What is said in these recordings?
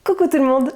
Coucou tout le monde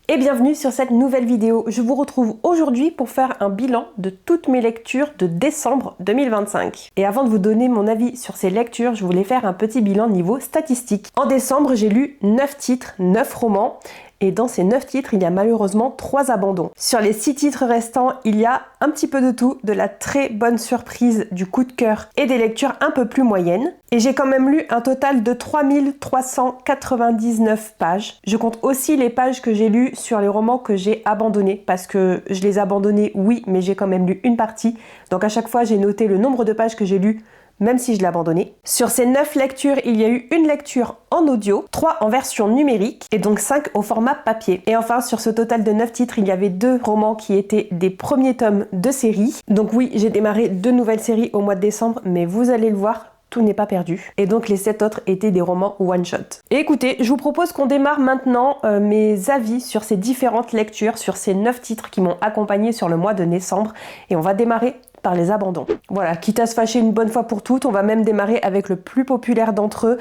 et bienvenue sur cette nouvelle vidéo. Je vous retrouve aujourd'hui pour faire un bilan de toutes mes lectures de décembre 2025. Et avant de vous donner mon avis sur ces lectures, je voulais faire un petit bilan niveau statistique. En décembre, j'ai lu 9 titres, 9 romans. Et dans ces 9 titres, il y a malheureusement 3 abandons. Sur les 6 titres restants, il y a un petit peu de tout, de la très bonne surprise, du coup de cœur et des lectures un peu plus moyennes. Et j'ai quand même lu un total de 3399 pages. Je compte aussi les pages que j'ai lues sur les romans que j'ai abandonnés, parce que je les ai abandonnés, oui, mais j'ai quand même lu une partie. Donc à chaque fois, j'ai noté le nombre de pages que j'ai lues, même si je l'ai abandonné. Sur ces 9 lectures, il y a eu une lecture en audio, 3 en version numérique et donc 5 au format papier. Et enfin, sur ce total de 9 titres, il y avait 2 romans qui étaient des premiers tomes de série. Donc oui, j'ai démarré 2 nouvelles séries au mois de décembre, mais vous allez le voir, tout n'est pas perdu. Et donc les 7 autres étaient des romans one-shot. Et écoutez, je vous propose qu'on démarre maintenant mes avis sur ces différentes lectures, sur ces 9 titres qui m'ont accompagné sur le mois de décembre. Et on va démarrer par les abandons. Voilà, quitte à se fâcher une bonne fois pour toutes, on va même démarrer avec le plus populaire d'entre eux.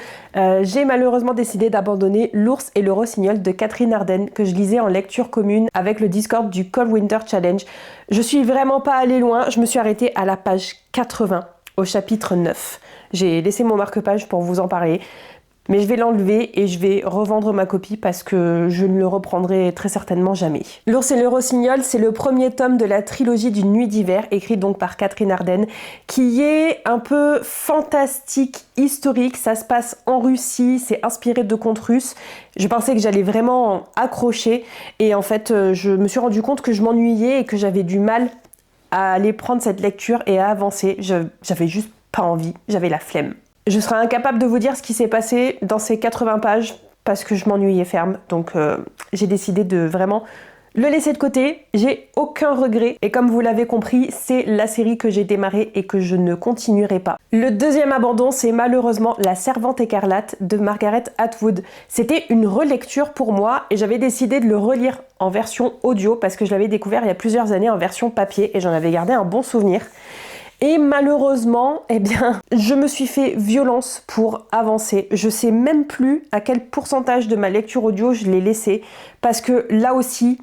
J'ai malheureusement décidé d'abandonner L'Ours et le Rossignol de Catherine Arden, que je lisais en lecture commune avec le Discord du Cold Winter Challenge. Je suis vraiment pas allée loin, je me suis arrêtée à la page 80, au chapitre 9. J'ai laissé mon marque-page pour vous en parler. Mais je vais l'enlever et je vais revendre ma copie parce que je ne le reprendrai très certainement jamais. L'Ours et le Rossignol, c'est le premier tome de la trilogie d'une nuit d'hiver, écrit donc par Catherine Arden, qui est un peu fantastique, historique. Ça se passe en Russie, c'est inspiré de contes russes. Je pensais que j'allais vraiment accrocher et en fait, je me suis rendu compte que je m'ennuyais et que j'avais du mal à aller prendre cette lecture et à avancer. J'avais juste pas envie, j'avais la flemme. Je serais incapable de vous dire ce qui s'est passé dans ces 80 pages parce que je m'ennuyais ferme. Donc j'ai décidé de vraiment le laisser de côté. J'ai aucun regret. Et comme vous l'avez compris, c'est la série que j'ai démarrée et que je ne continuerai pas. Le deuxième abandon, c'est malheureusement La Servante écarlate de Margaret Atwood. C'était une relecture pour moi et j'avais décidé de le relire en version audio parce que je l'avais découvert il y a plusieurs années en version papier et j'en avais gardé un bon souvenir. Et malheureusement, eh bien, je me suis fait violence pour avancer. Je sais même plus à quel pourcentage de ma lecture audio je l'ai laissé parce que là aussi,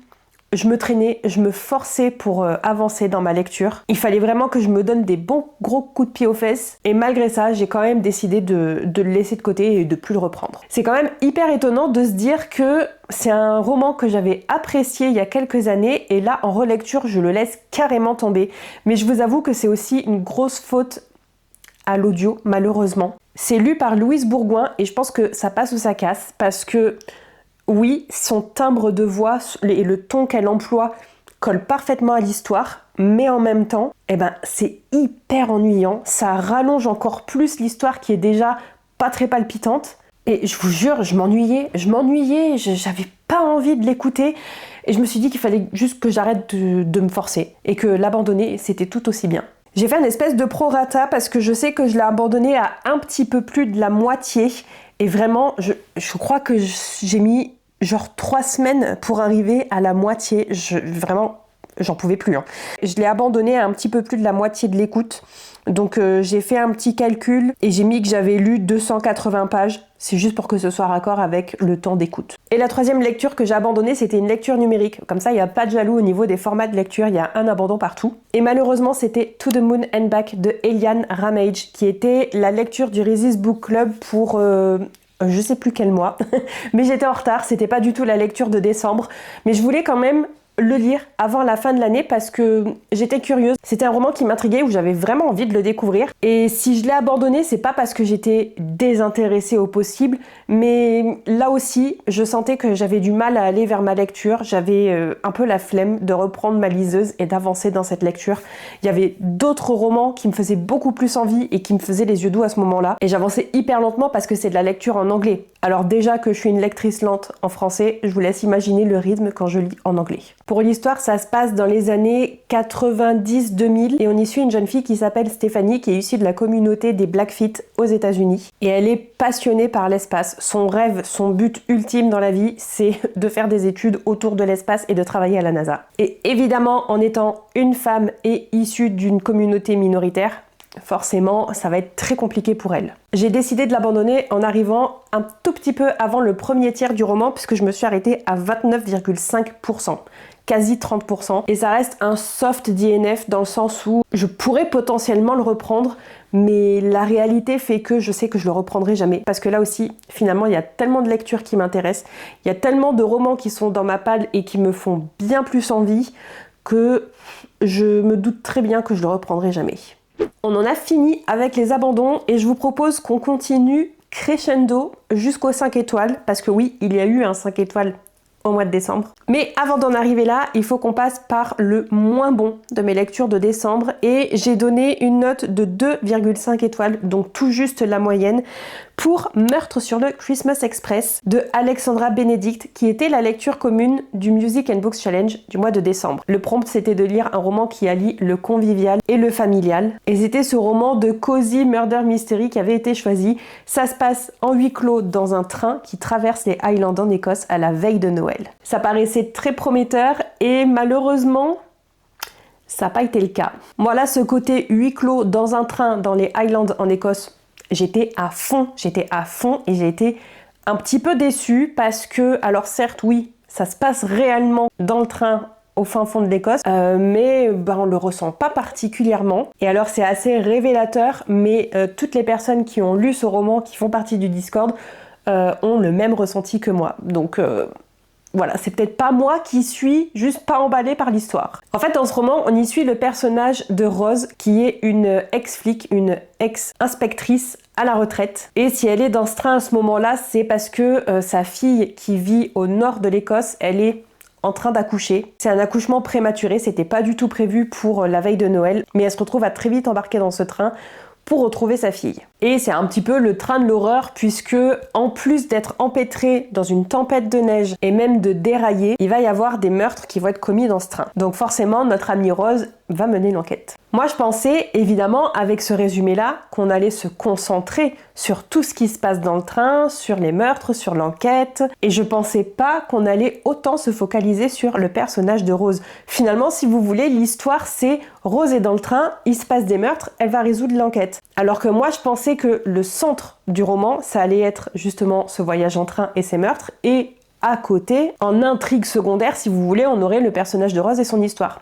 je me traînais, je me forçais pour avancer dans ma lecture. Il fallait vraiment que je me donne des bons gros coups de pied aux fesses. Et malgré ça, j'ai quand même décidé de le laisser de côté et de plus le reprendre. C'est quand même hyper étonnant de se dire que c'est un roman que j'avais apprécié il y a quelques années. Et là, en relecture, je le laisse carrément tomber. Mais je vous avoue que c'est aussi une grosse faute à l'audio, malheureusement. C'est lu par Louise Bourgoin et je pense que ça passe ou ça casse parce que oui, son timbre de voix et le ton qu'elle emploie collent parfaitement à l'histoire, mais en même temps, c'est hyper ennuyant. Ça rallonge encore plus l'histoire qui est déjà pas très palpitante. Et je vous jure, je m'ennuyais, j'avais pas envie de l'écouter. Et je me suis dit qu'il fallait juste que j'arrête de me forcer et que l'abandonner, c'était tout aussi bien. J'ai fait une espèce de prorata parce que je sais que je l'ai abandonné à un petit peu plus de la moitié. Et vraiment, je crois que j'ai mis genre 3 semaines pour arriver à la moitié. Vraiment, j'en pouvais plus. Je l'ai abandonné à un petit peu plus de la moitié de l'écoute. Donc j'ai fait un petit calcul et j'ai mis que j'avais lu 280 pages. C'est juste pour que ce soit raccord avec le temps d'écoute. Et la troisième lecture que j'ai abandonnée, c'était une lecture numérique. Comme ça, il n'y a pas de jaloux au niveau des formats de lecture, il y a un abandon partout. Et malheureusement, c'était To the Moon and Back de Eliane Ramage, qui était la lecture du Resist Book Club pour je sais plus quel mois. Mais j'étais en retard, c'était pas du tout la lecture de décembre. Mais je voulais quand même le lire avant la fin de l'année parce que j'étais curieuse. C'était un roman qui m'intriguait où j'avais vraiment envie de le découvrir. Et si je l'ai abandonné, c'est pas parce que j'étais désintéressée au possible, mais là aussi, je sentais que j'avais du mal à aller vers ma lecture. J'avais un peu la flemme de reprendre ma liseuse et d'avancer dans cette lecture. Il y avait d'autres romans qui me faisaient beaucoup plus envie et qui me faisaient les yeux doux à ce moment-là. Et j'avançais hyper lentement parce que c'est de la lecture en anglais. Alors déjà que je suis une lectrice lente en français, je vous laisse imaginer le rythme quand je lis en anglais. Pour l'histoire, ça se passe dans les années 90-2000 et on y suit une jeune fille qui s'appelle Stéphanie qui est issue de la communauté des Blackfeet aux États-Unis et elle est passionnée par l'espace. Son rêve, son but ultime dans la vie, c'est de faire des études autour de l'espace et de travailler à la NASA. Et évidemment, en étant une femme et issue d'une communauté minoritaire, forcément, ça va être très compliqué pour elle. J'ai décidé de l'abandonner en arrivant un tout petit peu avant le premier tiers du roman, puisque je me suis arrêtée à 29,5%. Quasi 30%. Et ça reste un soft DNF dans le sens où je pourrais potentiellement le reprendre, mais la réalité fait que je sais que je le reprendrai jamais. Parce que là aussi, finalement, il y a tellement de lectures qui m'intéressent, il y a tellement de romans qui sont dans ma palle et qui me font bien plus envie que je me doute très bien que je le reprendrai jamais. On en a fini avec les abandons et je vous propose qu'on continue crescendo jusqu'aux 5 étoiles, parce que oui, il y a eu un 5 étoiles au mois de décembre. Mais avant d'en arriver là, il faut qu'on passe par le moins bon de mes lectures de décembre et j'ai donné une note de 2,5 étoiles, donc tout juste la moyenne, pour Meurtre sur le Christmas Express de Alexandra Benedict, qui était la lecture commune du Music and Books Challenge du mois de décembre. Le prompt, c'était de lire un roman qui allie le convivial et le familial. Et c'était ce roman de cozy murder mystery qui avait été choisi. Ça se passe en huis clos dans un train qui traverse les Highlands en Écosse à la veille de Noël. Ça paraissait très prometteur et malheureusement, ça n'a pas été le cas. Moi là, ce côté huis clos dans un train dans les Highlands en Écosse, j'étais à fond et j'ai été un petit peu déçue parce que, alors certes oui, ça se passe réellement dans le train au fin fond de l'Écosse, mais on le ressent pas particulièrement. Et alors c'est assez révélateur, mais toutes les personnes qui ont lu ce roman, qui font partie du Discord, ont le même ressenti que moi. Donc voilà, c'est peut-être pas moi qui suis juste pas emballée par l'histoire. En fait, dans ce roman, on y suit le personnage de Rose, qui est une ex-flic, une ex-inspectrice à la retraite. Et si elle est dans ce train à ce moment-là, c'est parce que sa fille, qui vit au nord de l'Écosse, elle est en train d'accoucher. C'est un accouchement prématuré, c'était pas du tout prévu pour la veille de Noël, mais elle se retrouve à très vite embarquer dans ce train pour retrouver sa fille. Et c'est un petit peu le train de l'horreur puisque en plus d'être empêtré dans une tempête de neige et même de dérailler, il va y avoir des meurtres qui vont être commis dans ce train. Donc forcément, notre amie Rose va mener l'enquête. Moi, je pensais évidemment avec ce résumé-là qu'on allait se concentrer sur tout ce qui se passe dans le train, sur les meurtres, sur l'enquête, et je pensais pas qu'on allait autant se focaliser sur le personnage de Rose. Finalement, si vous voulez, l'histoire c'est Rose est dans le train, il se passe des meurtres, elle va résoudre l'enquête. Alors que moi, je pensais que le centre du roman, ça allait être justement ce voyage en train et ces meurtres, et à côté, en intrigue secondaire, si vous voulez, on aurait le personnage de Rose et son histoire.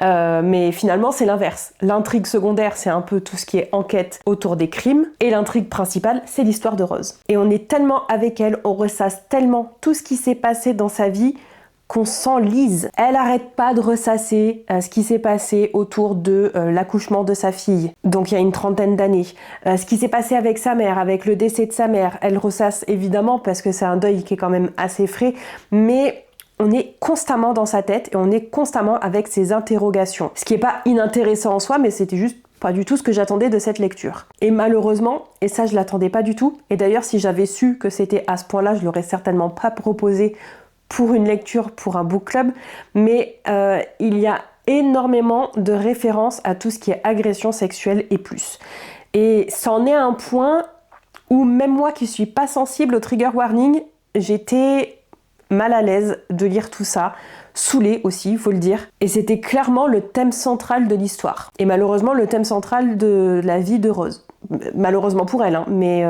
Mais finalement c'est l'inverse. L'intrigue secondaire c'est un peu tout ce qui est enquête autour des crimes et l'intrigue principale c'est l'histoire de Rose. Et on est tellement avec elle, on ressasse tellement tout ce qui s'est passé dans sa vie qu'on s'enlise. Elle arrête pas de ressasser ce qui s'est passé autour de l'accouchement de sa fille, donc il y a une trentaine d'années. Ce qui s'est passé avec sa mère, avec le décès de sa mère, elle ressasse évidemment parce que c'est un deuil qui est quand même assez frais, mais on est constamment dans sa tête et on est constamment avec ses interrogations. Ce qui n'est pas inintéressant en soi, mais c'était juste pas du tout ce que j'attendais de cette lecture. Et malheureusement, et ça je l'attendais pas du tout, et d'ailleurs si j'avais su que c'était à ce point-là, je l'aurais certainement pas proposé pour une lecture, pour un book club, mais il y a énormément de références à tout ce qui est agression sexuelle et plus. Et c'en est un point où même moi qui suis pas sensible au trigger warning, j'étais mal à l'aise de lire tout ça, saoulée aussi, il faut le dire. Et c'était clairement le thème central de l'histoire. Et malheureusement, le thème central de la vie de Rose. Malheureusement pour elle, hein, mais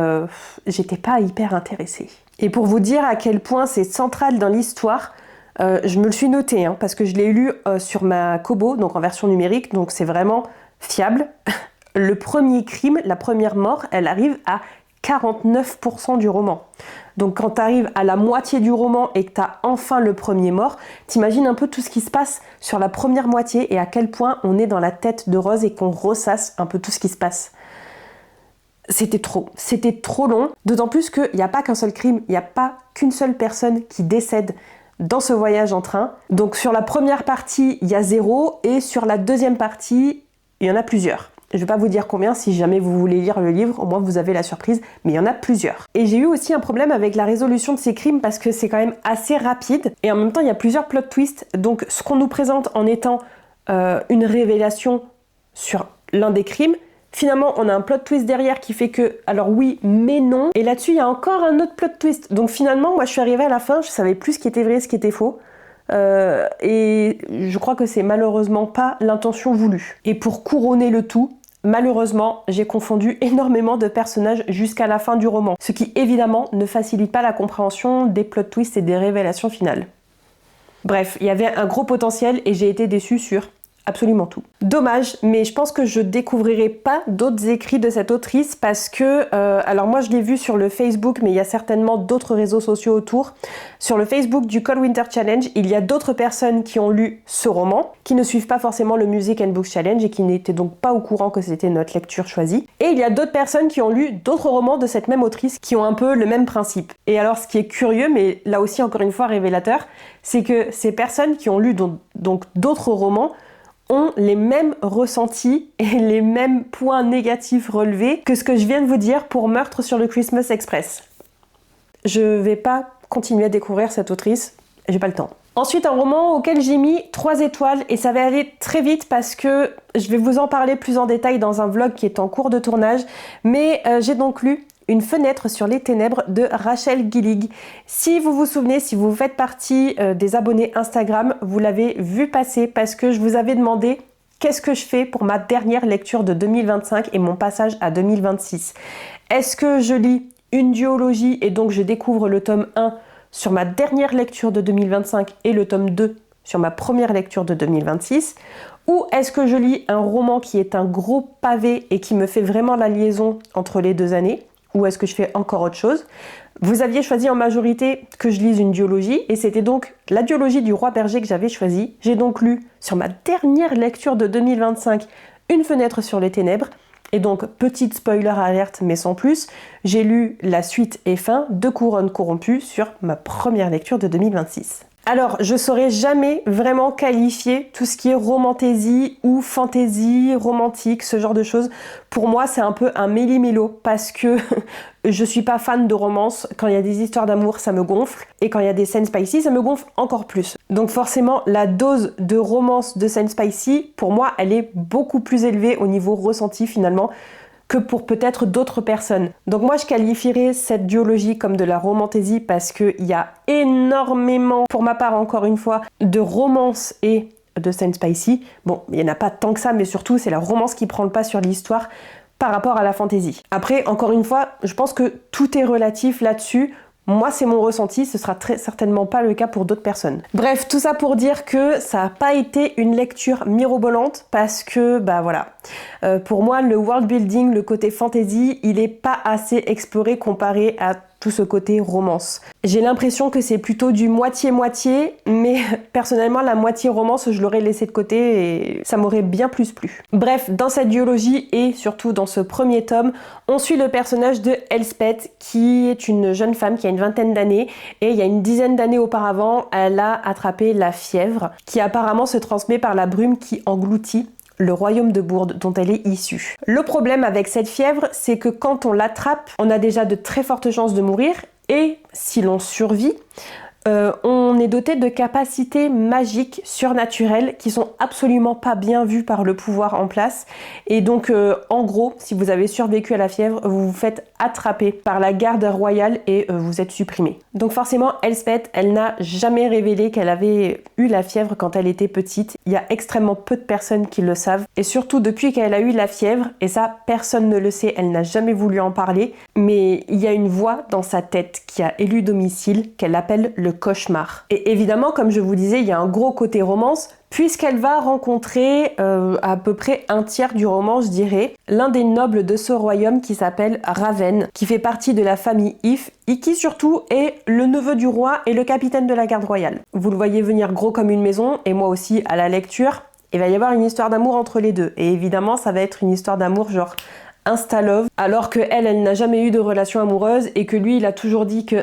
j'étais pas hyper intéressée. Et pour vous dire à quel point c'est central dans l'histoire, je me le suis noté, hein, parce que je l'ai lu sur ma Kobo, donc en version numérique, donc c'est vraiment fiable. Le premier crime, la première mort, elle arrive à 49% du roman. Donc quand tu arrives à la moitié du roman et que tu as enfin le premier mort, t'imagines un peu tout ce qui se passe sur la première moitié et à quel point on est dans la tête de Rose et qu'on ressasse un peu tout ce qui se passe. C'était trop long, d'autant plus qu'il n'y a pas qu'un seul crime, il n'y a pas qu'une seule personne qui décède dans ce voyage en train. Donc sur la première partie, il y a 0 et sur la deuxième partie, il y en a plusieurs. Je ne vais pas vous dire combien, si jamais vous voulez lire le livre, au moins vous avez la surprise, mais il y en a plusieurs. Et j'ai eu aussi un problème avec la résolution de ces crimes parce que c'est quand même assez rapide et en même temps il y a plusieurs plot twists. Donc ce qu'on nous présente en étant une révélation sur l'un des crimes, finalement on a un plot twist derrière qui fait que, alors oui, mais non. Et là-dessus il y a encore un autre plot twist. Donc finalement moi je suis arrivée à la fin, je savais plus ce qui était vrai, ce qui était faux. Et je crois que c'est malheureusement pas l'intention voulue. Et pour couronner le tout, Malheureusement, j'ai confondu énormément de personnages jusqu'à la fin du roman, ce qui évidemment ne facilite pas la compréhension des plot twists et des révélations finales. Bref, il y avait un gros potentiel et j'ai été déçue sur absolument tout. Dommage, mais je pense que je découvrirai pas d'autres écrits de cette autrice parce que, alors moi je l'ai vu sur le Facebook, mais il y a certainement d'autres réseaux sociaux autour. Sur le Facebook du Cold Winter Challenge, il y a d'autres personnes qui ont lu ce roman, qui ne suivent pas forcément le Music and Books Challenge et qui n'étaient donc pas au courant que c'était notre lecture choisie. Et il y a d'autres personnes qui ont lu d'autres romans de cette même autrice qui ont un peu le même principe. Et alors ce qui est curieux, mais là aussi encore une fois révélateur, c'est que ces personnes qui ont lu donc d'autres romans ont les mêmes ressentis et les mêmes points négatifs relevés que ce que je viens de vous dire pour Meurtre sur le Christmas Express. Je vais pas continuer à découvrir cette autrice, j'ai pas le temps. Ensuite, un roman auquel j'ai mis 3 étoiles et ça va aller très vite parce que je vais vous en parler plus en détail dans un vlog qui est en cours de tournage, mais j'ai donc lu Une fenêtre sur les ténèbres de Rachel Gillig. Si vous vous souvenez, si vous faites partie des abonnés Instagram, vous l'avez vu passer parce que je vous avais demandé qu'est-ce que je fais pour ma dernière lecture de 2025 et mon passage à 2026. Est-ce que je lis une duologie et donc je découvre le tome 1 sur ma dernière lecture de 2025 et le tome 2 sur ma première lecture de 2026 ? Ou est-ce que je lis un roman qui est un gros pavé et qui me fait vraiment la liaison entre les 2 années ? Ou est-ce que je fais encore autre chose ? Vous aviez choisi en majorité que je lise une duologie et c'était donc la duologie du Roi Berger que j'avais choisie. J'ai donc lu sur ma dernière lecture de 2025 Une fenêtre sur les ténèbres et donc petite spoiler alerte mais sans plus, j'ai lu la suite et fin de Couronne corrompue sur ma première lecture de 2026. Alors, je saurais jamais vraiment qualifier tout ce qui est romantasy ou fantasy, romantique, ce genre de choses. Pour moi, c'est un peu un méli-mélo parce que je suis pas fan de romance. Quand il y a des histoires d'amour, ça me gonfle. Et quand il y a des scènes spicy, ça me gonfle encore plus. Donc forcément, la dose de romance de scènes spicy, pour moi, elle est beaucoup plus élevée au niveau ressenti finalement que pour peut-être d'autres personnes. Donc moi je qualifierais cette duologie comme de la romantasy parce qu'il y a énormément, pour ma part encore une fois, de romance et de scènes spicy. Bon, il n'y en a pas tant que ça, mais surtout c'est la romance qui prend le pas sur l'histoire par rapport à la fantasy. Après, encore une fois, je pense que tout est relatif là-dessus. Moi, c'est mon ressenti, ce sera très certainement pas le cas pour d'autres personnes. Bref, tout ça pour dire que ça n'a pas été une lecture mirobolante parce que, bah voilà, pour moi, le world building, le côté fantasy, il est pas assez exploré comparé à tout ce côté romance. J'ai l'impression que c'est plutôt du moitié-moitié, mais personnellement, la moitié romance, je l'aurais laissé de côté et ça m'aurait bien plus plu. Bref, dans cette duologie et surtout dans ce premier tome, on suit le personnage de Elspeth, qui est une jeune femme qui a une vingtaine d'années et il y a une dizaine d'années auparavant, elle a attrapé la fièvre qui apparemment se transmet par la brume qui engloutit le royaume de Bourde dont elle est issue. Le problème avec cette fièvre, c'est que quand on l'attrape, on a déjà de très fortes chances de mourir et si l'on survit, on est doté de capacités magiques surnaturelles qui sont absolument pas bien vues par le pouvoir en place. Et donc, en gros, si vous avez survécu à la fièvre, vous vous faites attraper par la garde royale et vous êtes supprimé. Donc forcément, Elspeth, elle n'a jamais révélé qu'elle avait eu la fièvre quand elle était petite. Il y a extrêmement peu de personnes qui le savent. Et surtout, depuis qu'elle a eu la fièvre, et ça, personne ne le sait, elle n'a jamais voulu en parler, mais il y a une voix dans sa tête qui a élu domicile, qu'elle appelle le cauchemar. Et évidemment, comme je vous disais, il y a un gros côté romance, puisqu'elle va rencontrer à peu près un tiers du roman, je dirais, l'un des nobles de ce royaume qui s'appelle Raven, qui fait partie de la famille If, et qui surtout est le neveu du roi et le capitaine de la garde royale. Vous le voyez venir gros comme une maison, et moi aussi à la lecture, il va y avoir une histoire d'amour entre les deux. Et évidemment, ça va être une histoire d'amour genre insta-love, alors que elle n'a jamais eu de relation amoureuse et que lui, il a toujours dit que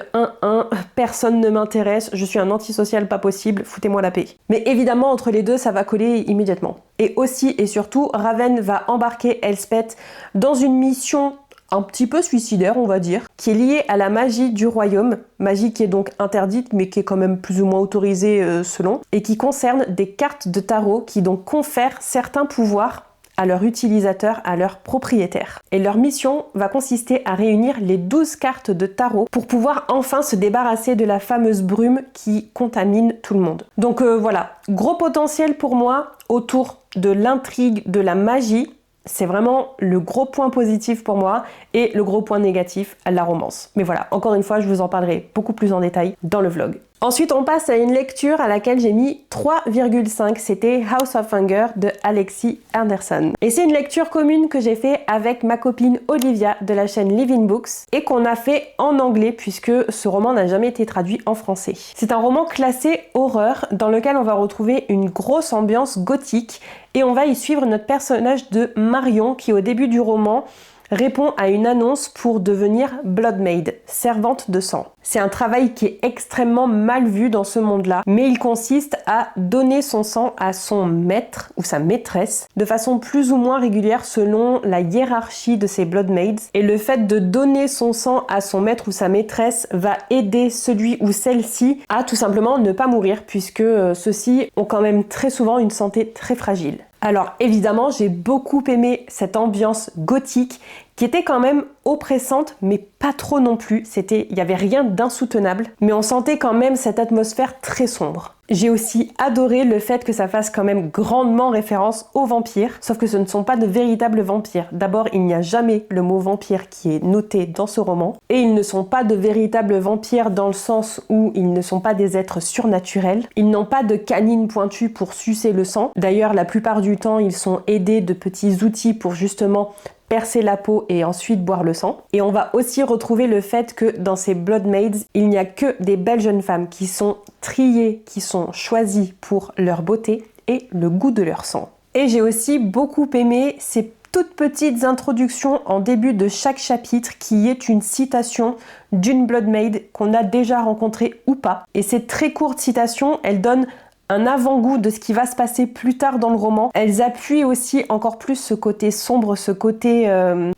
personne ne m'intéresse, je suis un antisocial pas possible, foutez-moi la paix. Mais évidemment, entre les deux, ça va coller immédiatement. Et aussi et surtout, Raven va embarquer Elspeth dans une mission un petit peu suicidaire, on va dire, qui est liée à la magie du royaume, magie qui est donc interdite, mais qui est quand même plus ou moins autorisée selon, et qui concerne des cartes de tarot qui donc confèrent certains pouvoirs à leur utilisateur, à leur propriétaire. Et leur mission va consister à réunir les 12 cartes de tarot pour pouvoir enfin se débarrasser de la fameuse brume qui contamine tout le monde. Donc voilà, gros potentiel pour moi autour de l'intrigue, de la magie, C'est vraiment le gros point positif pour moi et le gros point négatif, la romance. Mais voilà, encore une fois, je vous en parlerai beaucoup plus en détail dans le vlog. Ensuite, on passe à une lecture à laquelle j'ai mis 3,5. C'était House of Hunger de Alexis Anderson. Et c'est une lecture commune que j'ai fait avec ma copine Olivia de la chaîne Living Books et qu'on a fait en anglais puisque ce roman n'a jamais été traduit en français. C'est un roman classé horreur dans lequel on va retrouver une grosse ambiance gothique et on va y suivre notre personnage de Marion qui au début du roman répond à une annonce pour devenir Bloodmaid, servante de sang. C'est un travail qui est extrêmement mal vu dans ce monde-là, mais il consiste à donner son sang à son maître ou sa maîtresse de façon plus ou moins régulière selon la hiérarchie de ces Bloodmaids. Et le fait de donner son sang à son maître ou sa maîtresse va aider celui ou celle-ci à tout simplement ne pas mourir puisque ceux-ci ont quand même très souvent une santé très fragile. Alors évidemment, j'ai beaucoup aimé cette ambiance gothique qui était quand même oppressante, mais pas trop non plus. Il n'y avait rien d'insoutenable, mais on sentait quand même cette atmosphère très sombre. J'ai aussi adoré le fait que ça fasse quand même grandement référence aux vampires, sauf que ce ne sont pas de véritables vampires. D'abord, il n'y a jamais le mot vampire qui est noté dans ce roman, et ils ne sont pas de véritables vampires dans le sens où ils ne sont pas des êtres surnaturels. Ils n'ont pas de canines pointues pour sucer le sang. D'ailleurs, la plupart du temps, ils sont aidés de petits outils pour justement percer la peau et ensuite boire le sang. Et on va aussi retrouver le fait que dans ces Bloodmaids, il n'y a que des belles jeunes femmes qui sont triées, qui sont choisies pour leur beauté et le goût de leur sang. Et j'ai aussi beaucoup aimé ces toutes petites introductions en début de chaque chapitre qui est une citation d'une Bloodmaid qu'on a déjà rencontrée ou pas. Et ces très courtes citations, elles donnent un avant-goût de ce qui va se passer plus tard dans le roman. Elles appuient aussi encore plus ce côté sombre, ce côté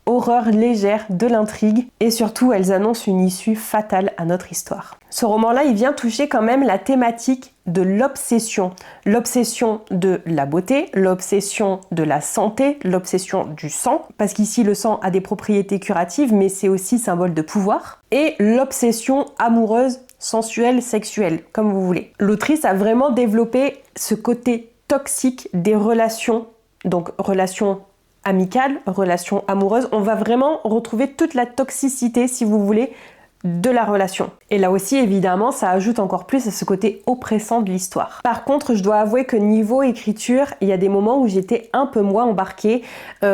horreur légère de l'intrigue et surtout elles annoncent une issue fatale à notre histoire. Ce roman-là, il vient toucher quand même la thématique de l'obsession. L'obsession de la beauté, l'obsession de la santé, l'obsession du sang, parce qu'ici le sang a des propriétés curatives, mais c'est aussi symbole de pouvoir, et l'obsession amoureuse, sensuelle, sexuelle, comme vous voulez. L'autrice a vraiment développé ce côté toxique des relations, donc relations amicales, relations amoureuses. On va vraiment retrouver toute la toxicité, si vous voulez, de la relation. Et là aussi, évidemment, ça ajoute encore plus à ce côté oppressant de l'histoire. Par contre, je dois avouer que niveau écriture, il y a des moments où j'étais un peu moins embarquée,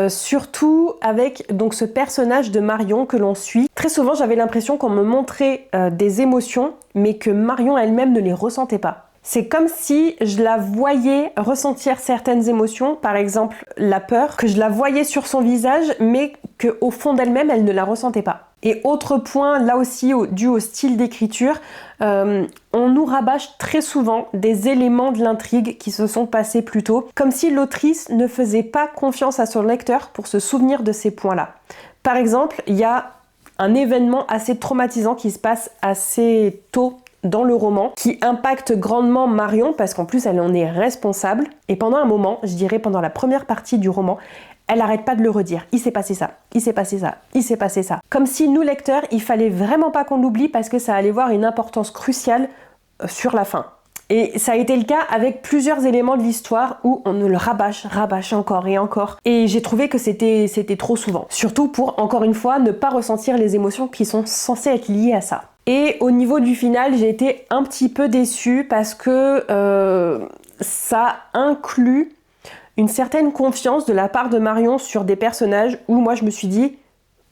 surtout avec donc ce personnage de Marion que l'on suit. Très souvent, j'avais l'impression qu'on me montrait des émotions, mais que Marion elle-même ne les ressentait pas. C'est comme si je la voyais ressentir certaines émotions, par exemple la peur, que je la voyais sur son visage, mais qu'au fond d'elle-même, elle ne la ressentait pas. Et autre point, là aussi dû au style d'écriture, on nous rabâche très souvent des éléments de l'intrigue qui se sont passés plus tôt, comme si l'autrice ne faisait pas confiance à son lecteur pour se souvenir de ces points-là. Par exemple, il y a un événement assez traumatisant qui se passe assez tôt dans le roman, qui impacte grandement Marion, parce qu'en plus elle en est responsable, et pendant un moment, je dirais pendant la première partie du roman, elle n'arrête pas de le redire. Il s'est passé ça, il s'est passé ça, il s'est passé ça. Comme si nous, lecteurs, il fallait vraiment pas qu'on l'oublie parce que ça allait avoir une importance cruciale sur la fin. Et ça a été le cas avec plusieurs éléments de l'histoire où on nous le rabâche encore et encore. Et j'ai trouvé que c'était trop souvent. Surtout pour, encore une fois, ne pas ressentir les émotions qui sont censées être liées à ça. Et au niveau du final, j'ai été un petit peu déçue parce que ça inclut une certaine confiance de la part de Marion sur des personnages où moi je me suis dit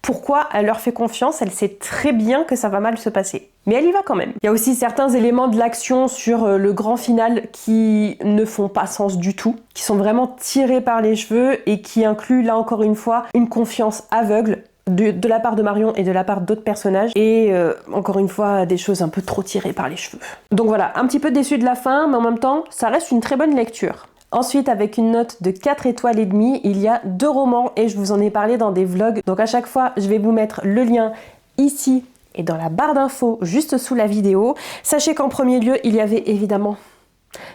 pourquoi elle leur fait confiance, elle sait très bien que ça va mal se passer. Mais elle y va quand même. Il y a aussi certains éléments de l'action sur le grand final qui ne font pas sens du tout, qui sont vraiment tirés par les cheveux et qui incluent là encore une fois une confiance aveugle de la part de Marion et de la part d'autres personnages et encore une fois des choses un peu trop tirées par les cheveux. Donc voilà, un petit peu déçue de la fin, mais en même temps ça reste une très bonne lecture. Ensuite, avec une note de 4 étoiles et demie, il y a 2 romans et je vous en ai parlé dans des vlogs. Donc à chaque fois, je vais vous mettre le lien ici et dans la barre d'infos juste sous la vidéo. Sachez qu'en premier lieu, il y avait évidemment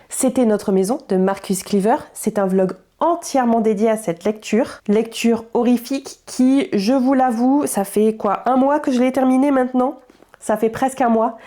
C'était notre maison de Marcus Cleaver. C'est un vlog entièrement dédié à cette lecture. Lecture horrifique qui, je vous l'avoue, ça fait quoi, un mois que je l'ai terminé maintenant ? Ça fait presque un mois.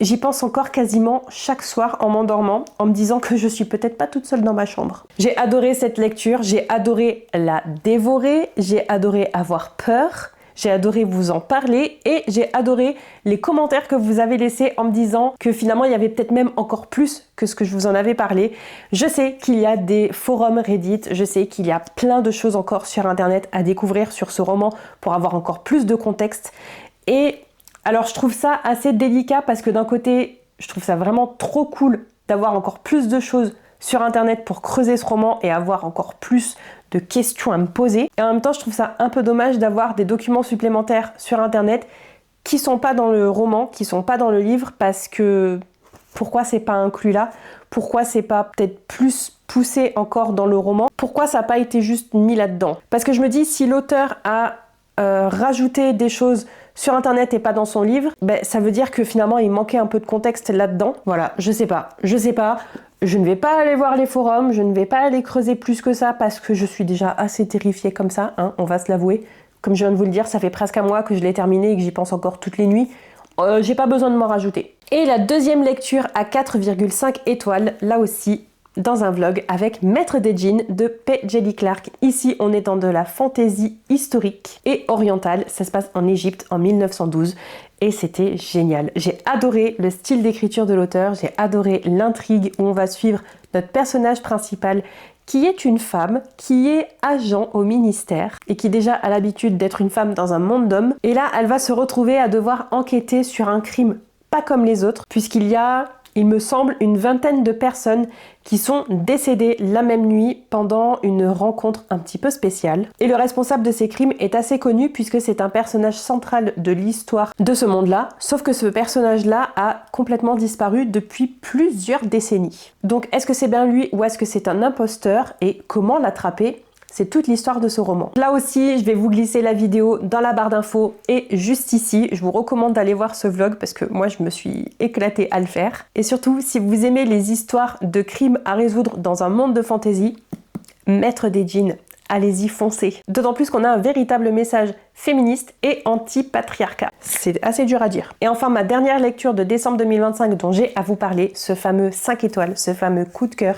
J'y pense encore quasiment chaque soir en m'endormant, en me disant que je suis peut-être pas toute seule dans ma chambre. J'ai adoré cette lecture, j'ai adoré la dévorer, j'ai adoré avoir peur, j'ai adoré vous en parler et j'ai adoré les commentaires que vous avez laissés en me disant que finalement il y avait peut-être même encore plus que ce que je vous en avais parlé. Je sais qu'il y a des forums Reddit, je sais qu'il y a plein de choses encore sur internet à découvrir sur ce roman pour avoir encore plus de contexte. Et alors je trouve ça assez délicat parce que d'un côté, je trouve ça vraiment trop cool d'avoir encore plus de choses sur internet pour creuser ce roman et avoir encore plus de questions à me poser. Et en même temps, je trouve ça un peu dommage d'avoir des documents supplémentaires sur internet qui sont pas dans le roman, qui sont pas dans le livre, parce que pourquoi c'est pas inclus là? Pourquoi c'est pas peut-être plus poussé encore dans le roman? Pourquoi ça n'a pas été juste mis là-dedans? Parce que je me dis, si l'auteur a rajouté des choses sur internet et pas dans son livre, ben, ça veut dire que finalement il manquait un peu de contexte là-dedans. Voilà, je sais pas. Je ne vais pas aller voir les forums, je ne vais pas aller creuser plus que ça parce que je suis déjà assez terrifiée comme ça, hein, on va se l'avouer. Comme je viens de vous le dire, ça fait presque un mois que je l'ai terminé et que j'y pense encore toutes les nuits. J'ai pas besoin de m'en rajouter. Et la deuxième lecture à 4,5 étoiles, là aussi, dans un vlog avec Maître des djinns de P. Djeli Clark. Ici, on est dans de la fantaisie historique et orientale. Ça se passe en Égypte en 1912 et c'était génial. J'ai adoré le style d'écriture de l'auteur, j'ai adoré l'intrigue où on va suivre notre personnage principal qui est une femme, qui est agent au ministère et qui déjà a l'habitude d'être une femme dans un monde d'hommes. Et là, elle va se retrouver à devoir enquêter sur un crime pas comme les autres, puisqu'il y a, il me semble, une vingtaine de personnes qui sont décédées la même nuit pendant une rencontre un petit peu spéciale. Et le responsable de ces crimes est assez connu puisque c'est un personnage central de l'histoire de ce monde-là, sauf que ce personnage-là a complètement disparu depuis plusieurs décennies. Donc est-ce que c'est bien lui ou est-ce que c'est un imposteur et comment l'attraper ? C'est toute l'histoire de ce roman. Là aussi, je vais vous glisser la vidéo dans la barre d'infos et juste ici. Je vous recommande d'aller voir ce vlog parce que moi, je me suis éclatée à le faire. Et surtout, si vous aimez les histoires de crimes à résoudre dans un monde de fantasy, Maître des djinns, allez-y, foncez. D'autant plus qu'on a un véritable message féministe et anti-patriarcat. C'est assez dur à dire. Et enfin, ma dernière lecture de décembre 2025 dont j'ai à vous parler, ce fameux 5 étoiles, ce fameux coup de cœur.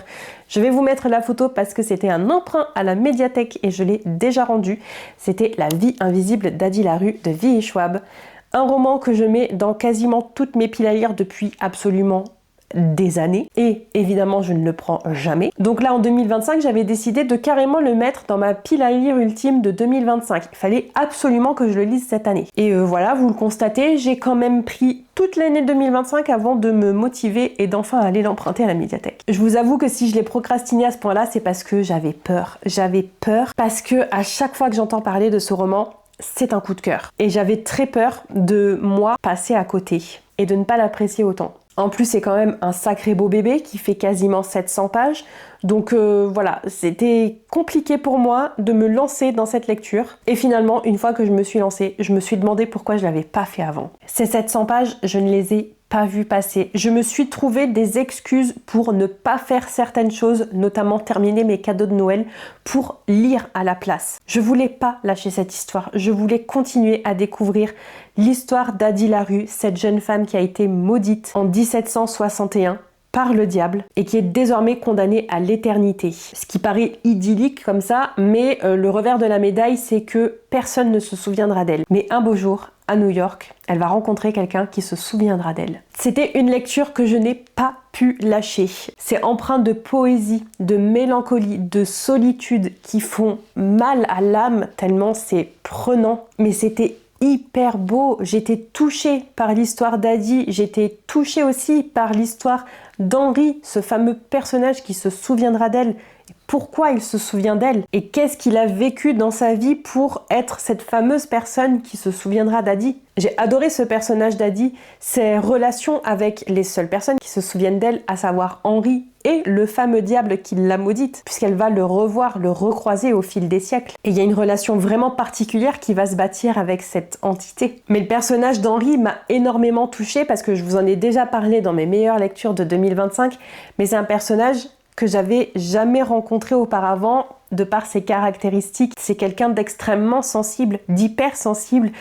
Je vais vous mettre la photo parce que c'était un emprunt à la médiathèque et je l'ai déjà rendu. C'était La vie invisible d'Adi Larue de V.E. Schwab. Un roman que je mets dans quasiment toutes mes piles à lire depuis absolument des années et évidemment je ne le prends jamais. Donc là en 2025 j'avais décidé de carrément le mettre dans ma pile à lire ultime de 2025. Il fallait absolument que je le lise cette année. Et voilà, vous le constatez, j'ai quand même pris toute l'année 2025 avant de me motiver et d'enfin aller l'emprunter à la médiathèque. Je vous avoue que si je l'ai procrastiné à ce point-là, c'est parce que j'avais peur. J'avais peur parce que à chaque fois que j'entends parler de ce roman, c'est un coup de cœur. Et j'avais très peur de moi passer à côté et de ne pas l'apprécier autant. En plus, c'est quand même un sacré beau bébé qui fait quasiment 700 pages. Donc voilà, c'était compliqué pour moi de me lancer dans cette lecture. Et finalement, une fois que je me suis lancée, je me suis demandé pourquoi je l'avais pas fait avant. Ces 700 pages, je ne les ai pas vu passer. Je me suis trouvé des excuses pour ne pas faire certaines choses, notamment terminer mes cadeaux de Noël, pour lire à la place. Je voulais pas lâcher cette histoire. Je voulais continuer à découvrir l'histoire d'Adi Larue, cette jeune femme qui a été maudite en 1761 par le diable et qui est désormais condamnée à l'éternité. Ce qui paraît idyllique comme ça, mais le revers de la médaille, c'est que personne ne se souviendra d'elle. Mais un beau jour, à New York, elle va rencontrer quelqu'un qui se souviendra d'elle. C'était une lecture que je n'ai pas pu lâcher. C'est empreint de poésie, de mélancolie, de solitude qui font mal à l'âme tellement c'est prenant. Mais c'était hyper beau. J'étais touchée par l'histoire d'Adi. J'étais touchée aussi par l'histoire d'Henri, ce fameux personnage qui se souviendra d'elle. Pourquoi il se souvient d'elle et qu'est-ce qu'il a vécu dans sa vie pour être cette fameuse personne qui se souviendra d'Adi. J'ai adoré ce personnage d'Adi, ses relations avec les seules personnes qui se souviennent d'elle, à savoir Henri et le fameux diable qui l'a maudite, puisqu'elle va le revoir, le recroiser au fil des siècles. Et il y a une relation vraiment particulière qui va se bâtir avec cette entité. Mais le personnage d'Henri m'a énormément touchée parce que je vous en ai déjà parlé dans mes meilleures lectures de 2025, mais c'est un personnage que j'avais jamais rencontré auparavant de par ses caractéristiques. C'est quelqu'un d'extrêmement sensible, d'hypersensible.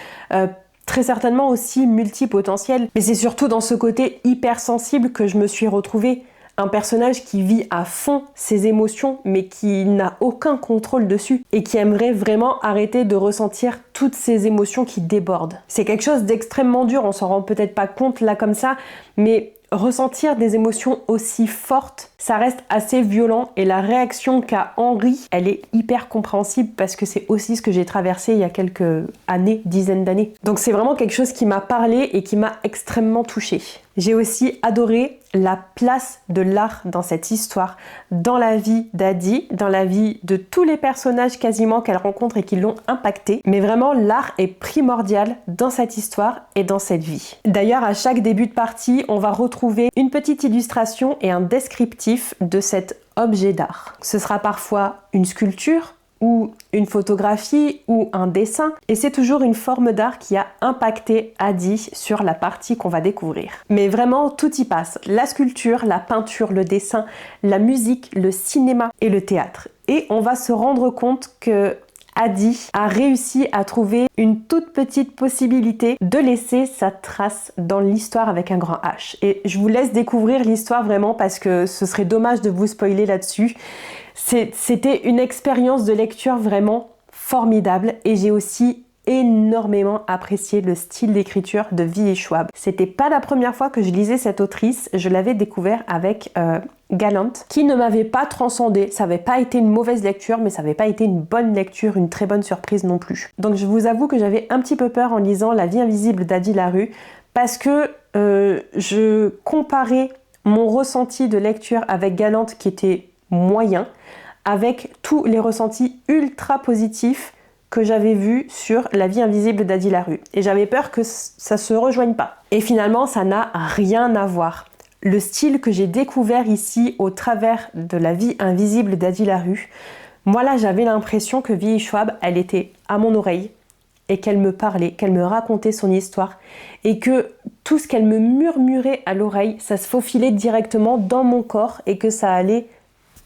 très certainement aussi multipotentiel, mais c'est surtout dans ce côté hypersensible que je me suis retrouvée. Un personnage qui vit à fond ses émotions mais qui n'a aucun contrôle dessus et qui aimerait vraiment arrêter de ressentir toutes ces émotions qui débordent. C'est quelque chose d'extrêmement dur, on s'en rend peut-être pas compte là comme ça, mais ressentir des émotions aussi fortes, ça reste assez violent et la réaction qu'a Henri, elle est hyper compréhensible parce que c'est aussi ce que j'ai traversé il y a quelques années, dizaines d'années. Donc c'est vraiment quelque chose qui m'a parlé et qui m'a extrêmement touchée. J'ai aussi adoré la place de l'art dans cette histoire, dans la vie d'Adi, dans la vie de tous les personnages quasiment qu'elle rencontre et qui l'ont impactée. Mais vraiment, l'art est primordial dans cette histoire et dans cette vie. D'ailleurs, à chaque début de partie, on va retrouver une petite illustration et un descriptif de cet objet d'art. Ce sera parfois une sculpture, ou une photographie ou un dessin, et c'est toujours une forme d'art qui a impacté Adi sur la partie qu'on va découvrir. Mais vraiment tout y passe, la sculpture, la peinture, le dessin, la musique, le cinéma et le théâtre. Et on va se rendre compte que Adi a réussi à trouver une toute petite possibilité de laisser sa trace dans l'histoire avec un grand H. Et je vous laisse découvrir l'histoire vraiment parce que ce serait dommage de vous spoiler là-dessus. C'était une expérience de lecture vraiment formidable et j'ai aussi énormément apprécié le style d'écriture de V.E. Schwab. C'était pas la première fois que je lisais cette autrice, je l'avais découvert avec Gallant, qui ne m'avait pas transcendée. Ça n'avait pas été une mauvaise lecture, mais ça n'avait pas été une bonne lecture, une très bonne surprise non plus. Donc je vous avoue que j'avais un petit peu peur en lisant La vie invisible d'Adi Larue, parce que je comparais mon ressenti de lecture avec Gallant qui était moyen, avec tous les ressentis ultra positifs que j'avais vus sur La vie invisible d'Adi Larue. Et j'avais peur que ça se rejoigne pas. Et finalement, ça n'a rien à voir. Le style que j'ai découvert ici au travers de La vie invisible d'Adi Larue, moi là, j'avais l'impression que V.E. Schwab, elle était à mon oreille et qu'elle me parlait, qu'elle me racontait son histoire et que tout ce qu'elle me murmurait à l'oreille, ça se faufilait directement dans mon corps et que ça allait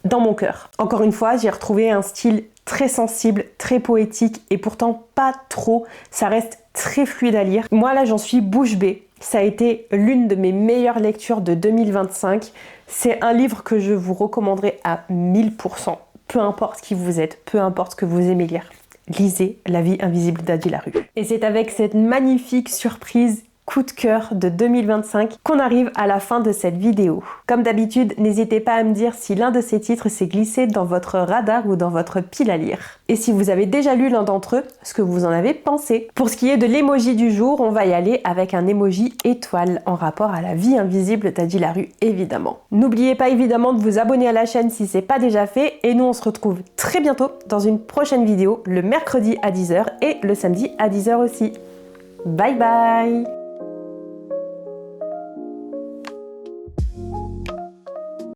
dans mon cœur. Encore une fois, j'ai retrouvé un style très sensible, très poétique et pourtant pas trop. Ça reste très fluide à lire. Moi là, j'en suis bouche bée. Ça a été l'une de mes meilleures lectures de 2025. C'est un livre que je vous recommanderais à 1000%. Peu importe qui vous êtes, peu importe ce que vous aimez lire. Lisez La vie invisible d'Adi Larue. Et c'est avec cette magnifique surprise coup de cœur de 2025 qu'on arrive à la fin de cette vidéo. Comme d'habitude, n'hésitez pas à me dire si l'un de ces titres s'est glissé dans votre radar ou dans votre pile à lire. Et si vous avez déjà lu l'un d'entre eux, ce que vous en avez pensé. Pour ce qui est de l'emoji du jour, on va y aller avec un emoji étoile en rapport à La vie invisible d'Adi Larue, évidemment. N'oubliez pas évidemment de vous abonner à la chaîne si c'est pas déjà fait et nous on se retrouve très bientôt dans une prochaine vidéo le mercredi à 10h et le samedi à 10h aussi. Bye bye!